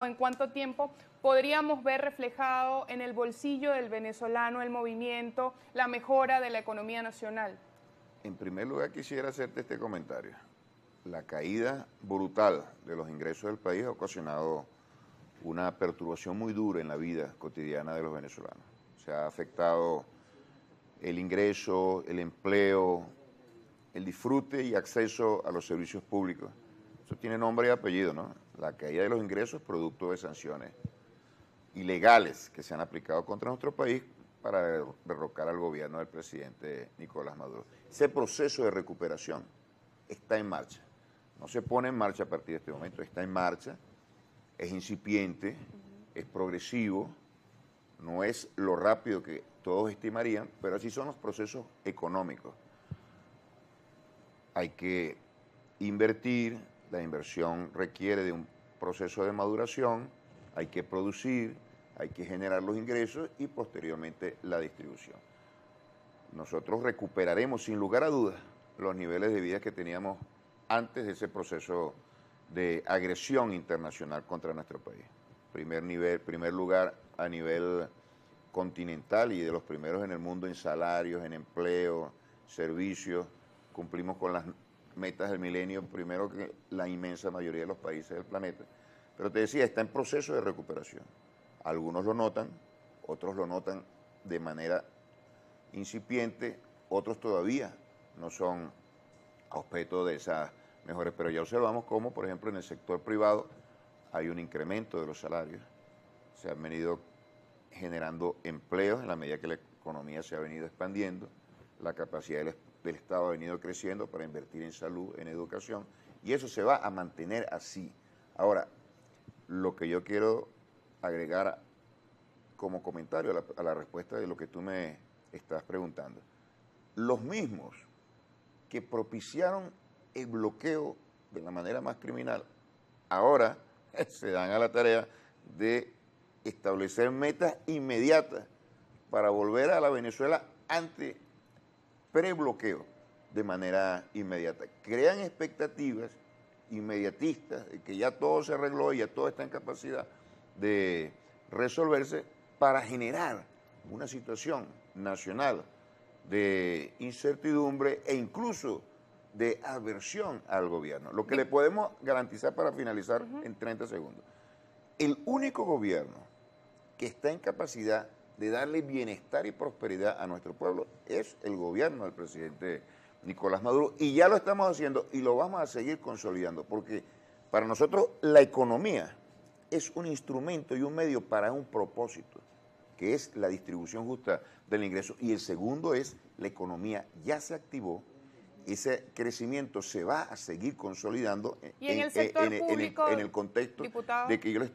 ¿En cuánto tiempo podríamos ver reflejado en el bolsillo del venezolano el movimiento, la mejora de la economía nacional? En primer lugar, quisiera hacerte este comentario. La caída brutal de los ingresos del país ha ocasionado una perturbación muy dura en la vida cotidiana de los venezolanos. Se ha afectado el ingreso, el empleo, el disfrute y acceso a los servicios públicos. Eso tiene nombre y apellido, ¿no? La caída de los ingresos producto de sanciones ilegales que se han aplicado contra nuestro país para derrocar al gobierno del presidente Nicolás Maduro. Ese proceso de recuperación está en marcha. No se pone en marcha a partir de este momento, está en marcha, es incipiente, es progresivo, no es lo rápido que todos estimarían, pero así son los procesos económicos. Hay que invertir, la inversión requiere de un proceso de maduración, hay que producir, hay que generar los ingresos y posteriormente la distribución. Nosotros recuperaremos sin lugar a dudas los niveles de vida que teníamos antes de ese proceso de agresión internacional contra nuestro país. Primer lugar a nivel continental y de los primeros en el mundo en salarios, en empleo, servicios. Cumplimos con las metas del milenio, primero que la inmensa mayoría de los países del planeta. Pero te decía, está en proceso de recuperación. Algunos lo notan, otros lo notan de manera incipiente, otros todavía no son objeto de esas mejoras. Pero ya observamos cómo, por ejemplo, en el sector privado hay un incremento de los salarios. Se han venido generando empleos en la medida que la economía se ha venido expandiendo, la capacidad del Estado ha venido creciendo para invertir en salud, en educación, y eso se va a mantener así. Ahora, lo que yo quiero agregar como comentario a la respuesta de lo que tú me estás preguntando, los mismos que propiciaron el bloqueo de la manera más criminal, ahora se dan a la tarea de establecer metas inmediatas para volver a la Venezuela pre-bloqueo de manera inmediata. Crean expectativas inmediatistas de que ya todo se arregló y ya todo está en capacidad de resolverse para generar una situación nacional de incertidumbre e incluso de aversión al gobierno. Lo que le podemos garantizar para finalizar en 30 segundos. El único gobierno que está en capacidad de darle bienestar y prosperidad a nuestro pueblo es el gobierno del presidente Nicolás Maduro, y ya lo estamos haciendo y lo vamos a seguir consolidando, porque para nosotros la economía es un instrumento y un medio para un propósito, que es la distribución justa del ingreso, y el segundo es la economía ya se activó, ese crecimiento se va a seguir consolidando ¿Y en el sector público, en el contexto diputado? de que yo les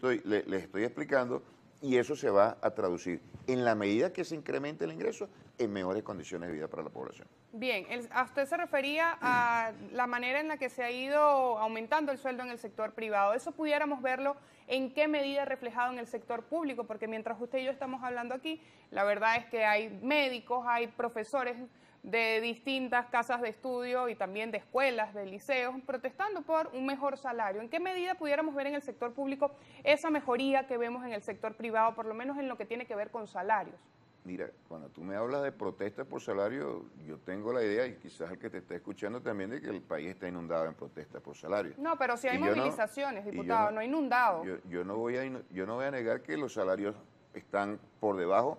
estoy explicando, y eso se va a traducir en la medida que se incremente el ingreso en mejores condiciones de vida para la población. Bien, a usted se refería a la manera en la que se ha ido aumentando el sueldo en el sector privado. Eso pudiéramos verlo en qué medida reflejado en el sector público, porque mientras usted y yo estamos hablando aquí, la verdad es que hay médicos, hay profesores de distintas casas de estudio y también de escuelas, de liceos, protestando por un mejor salario. ¿En qué medida pudiéramos ver en el sector público esa mejoría que vemos en el sector privado, por lo menos en lo que tiene que ver con salarios? Mira, cuando tú me hablas de protestas por salario, yo tengo la idea, y quizás el que te esté escuchando también, de que el país está inundado en protestas por salario. No, pero si hay movilizaciones, diputado, no inundado. Yo no voy a negar que los salarios están por debajo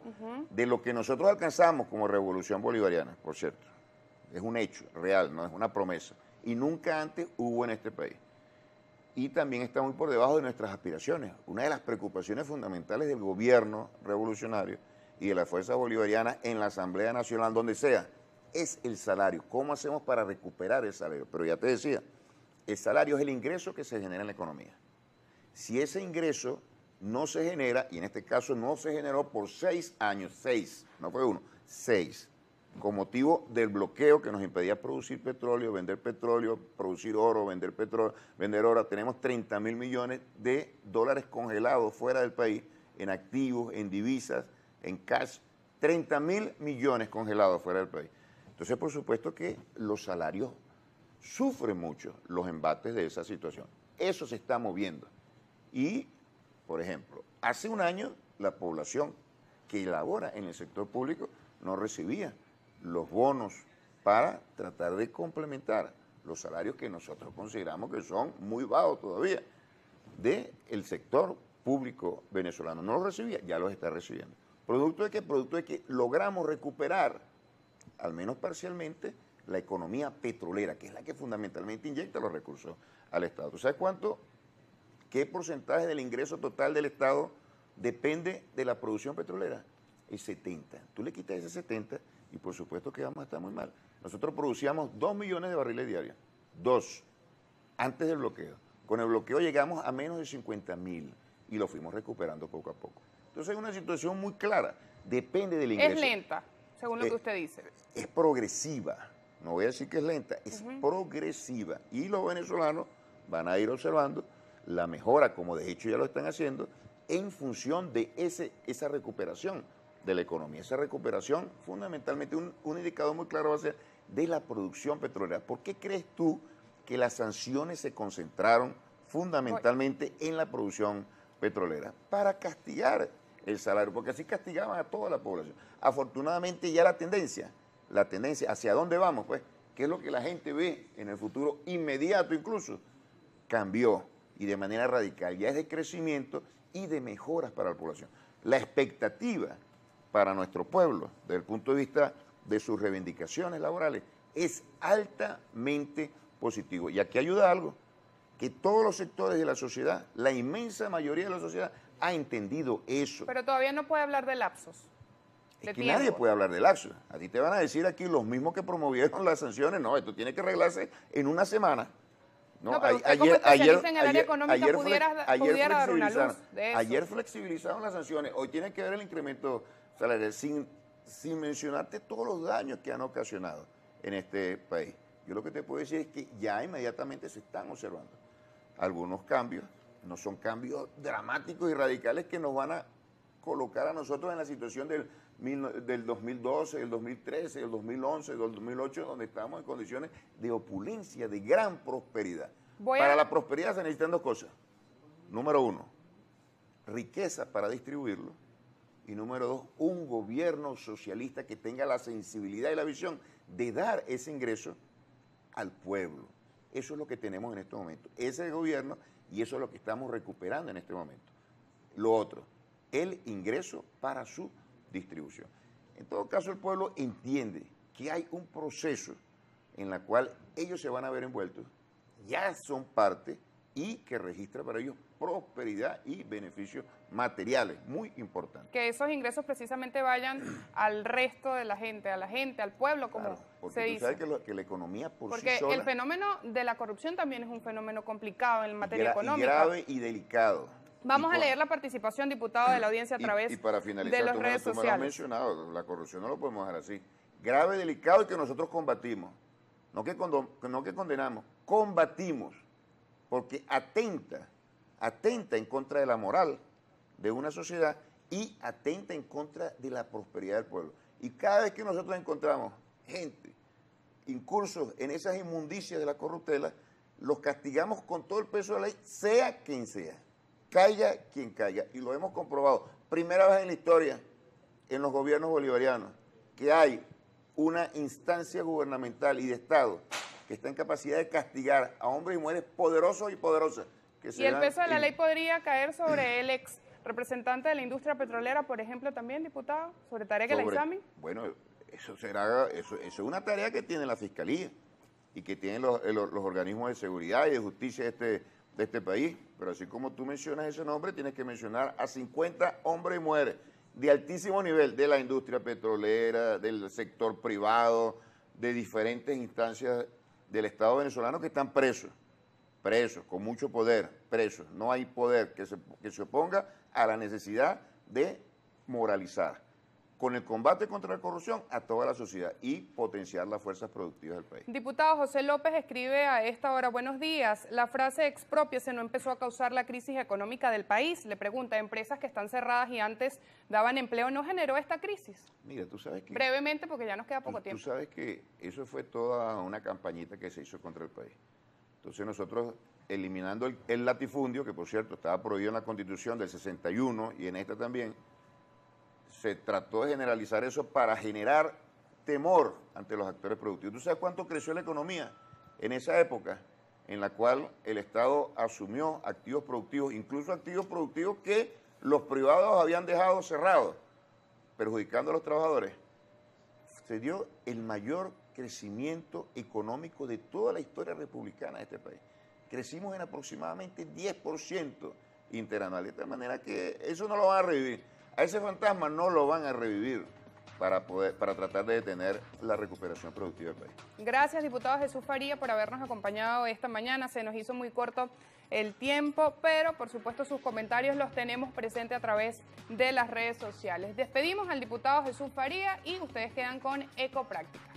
de lo que nosotros alcanzamos como revolución bolivariana, por cierto. Es un hecho real, no es una promesa. Y nunca antes hubo en este país. Y también está muy por debajo de nuestras aspiraciones. Una de las preocupaciones fundamentales del gobierno revolucionario y de la fuerza bolivariana en la Asamblea Nacional, donde sea, es el salario. ¿Cómo hacemos para recuperar el salario? Pero ya te decía, el salario es el ingreso que se genera en la economía. Si ese ingreso no se genera, y en este caso no se generó por 6 años, 6, no fue 1, 6, con motivo del bloqueo que nos impedía producir petróleo, producir oro, vender petróleo, vender oro. Tenemos 30.000 millones de dólares congelados fuera del país, en activos, en divisas, en cash, 30.000 millones congelados fuera del país. Entonces, por supuesto que los salarios sufren mucho los embates de esa situación. Eso se está moviendo. Y por ejemplo, hace un año la población que labora en el sector público no recibía los bonos para tratar de complementar los salarios que nosotros consideramos que son muy bajos todavía del sector público venezolano. No los recibía, ya los está recibiendo. ¿Producto de qué? Producto de que logramos recuperar, al menos parcialmente, la economía petrolera, que es la que fundamentalmente inyecta los recursos al Estado. ¿Tú sabes qué porcentaje del ingreso total del Estado depende de la producción petrolera? El 70. Tú le quitas ese 70 y por supuesto que vamos a estar muy mal. Nosotros producíamos 2 millones de barriles diarios. 2. Antes del bloqueo. Con el bloqueo llegamos a menos de 50.000 y lo fuimos recuperando poco a poco. Entonces hay una situación muy clara. Depende del ingreso. Es lenta, según lo que usted dice. Es progresiva. No voy a decir que es lenta, es progresiva. Y los venezolanos van a ir observando la mejora, como de hecho ya lo están haciendo, en función de esa recuperación de la economía. Esa recuperación, fundamentalmente, un indicador muy claro va a ser de la producción petrolera. ¿Por qué crees tú que las sanciones se concentraron fundamentalmente en la producción petrolera? Para castigar el salario, porque así castigaban a toda la población. Afortunadamente ya la tendencia hacia dónde vamos, pues, qué es lo que la gente ve en el futuro inmediato incluso, cambió y de manera radical. Ya es de crecimiento y de mejoras para la población. La expectativa para nuestro pueblo, desde el punto de vista de sus reivindicaciones laborales, es altamente positivo. Y aquí ayuda algo, que todos los sectores de la sociedad, la inmensa mayoría de la sociedad, ha entendido eso. Pero todavía no puede hablar de lapsos. Es que nadie puede hablar de lapsos. A ti te van a decir aquí los mismos que promovieron las sanciones, no, esto tiene que arreglarse en una semana. No, pero usted como especialista en el área económica pudiera dar una luz de eso. Ayer flexibilizaron las sanciones, hoy tiene que ver el incremento salarial, sin mencionarte todos los daños que han ocasionado en este país. Yo lo que te puedo decir es que ya inmediatamente se están observando algunos cambios, no son cambios dramáticos y radicales que nos van a colocar a nosotros en la situación del 2012, del 2013, del 2011, del 2008, donde estábamos en condiciones de opulencia, de gran prosperidad. Para la prosperidad se necesitan dos cosas. Número uno, riqueza para distribuirlo. Y número dos, un gobierno socialista que tenga la sensibilidad y la visión de dar ese ingreso al pueblo. Eso es lo que tenemos en este momento. Ese gobierno, y eso es lo que estamos recuperando en este momento. Lo otro, el ingreso para su distribución. En todo caso, el pueblo entiende que hay un proceso en el cual ellos se van a ver envueltos, ya son parte y que registra para ellos prosperidad y beneficios materiales muy importantes. Que esos ingresos precisamente vayan al resto de la gente, al pueblo, como claro, porque se dice. Sabes que la economía por porque sí sola... el fenómeno de la corrupción también es un fenómeno complicado en materia económica. Grave y delicado. Vamos a leer la participación, diputado, de la audiencia a través para finalizar, de las redes sociales. Tú me lo has mencionado, la corrupción no lo podemos dejar así. Grave, delicado y que nosotros combatimos. No que condenamos, combatimos. Porque atenta en contra de la moral de una sociedad y atenta en contra de la prosperidad del pueblo. Y cada vez que nosotros encontramos gente incursos en esas inmundicias de la corruptela, los castigamos con todo el peso de la ley, sea quien sea. Caiga quien caiga, y lo hemos comprobado. Primera vez en la historia, en los gobiernos bolivarianos, que hay una instancia gubernamental y de Estado que está en capacidad de castigar a hombres y mujeres poderosos y poderosas. ¿Y el peso de la ley podría caer sobre el ex representante de la industria petrolera, por ejemplo, también, diputado, sobre Tarek El Aissami? Bueno, eso es una tarea que tiene la Fiscalía y que tienen los organismos de seguridad y de justicia de este país, pero así como tú mencionas ese nombre, tienes que mencionar a 50 hombres y mujeres de altísimo nivel de la industria petrolera, del sector privado, de diferentes instancias del Estado venezolano que están presos, con mucho poder, presos. No hay poder que se oponga a la necesidad de moralizar con el combate contra la corrupción a toda la sociedad y potenciar las fuerzas productivas del país. Diputado José López escribe a esta hora: buenos días, la frase expropiese no empezó a causar la crisis económica del país. Le pregunta, ¿empresas que están cerradas y antes daban empleo no generó esta crisis? Mira, tú sabes que... Brevemente, porque ya nos queda poco tiempo. Tú sabes que eso fue toda una campañita que se hizo contra el país. Entonces nosotros, eliminando el latifundio, que por cierto estaba prohibido en la Constitución del 61 y en esta también, se trató de generalizar eso para generar temor ante los actores productivos. ¿Tú sabes cuánto creció la economía en esa época en la cual el Estado asumió activos productivos, incluso activos productivos que los privados habían dejado cerrados, perjudicando a los trabajadores? Se dio el mayor crecimiento económico de toda la historia republicana de este país. Crecimos en aproximadamente 10% interanual, de tal manera que eso no lo van a revivir. A ese fantasma no lo van a revivir para tratar de detener la recuperación productiva del país. Gracias, diputado Jesús Faría, por habernos acompañado esta mañana. Se nos hizo muy corto el tiempo, pero por supuesto sus comentarios los tenemos presentes a través de las redes sociales. Despedimos al diputado Jesús Faría y ustedes quedan con Ecopráctica.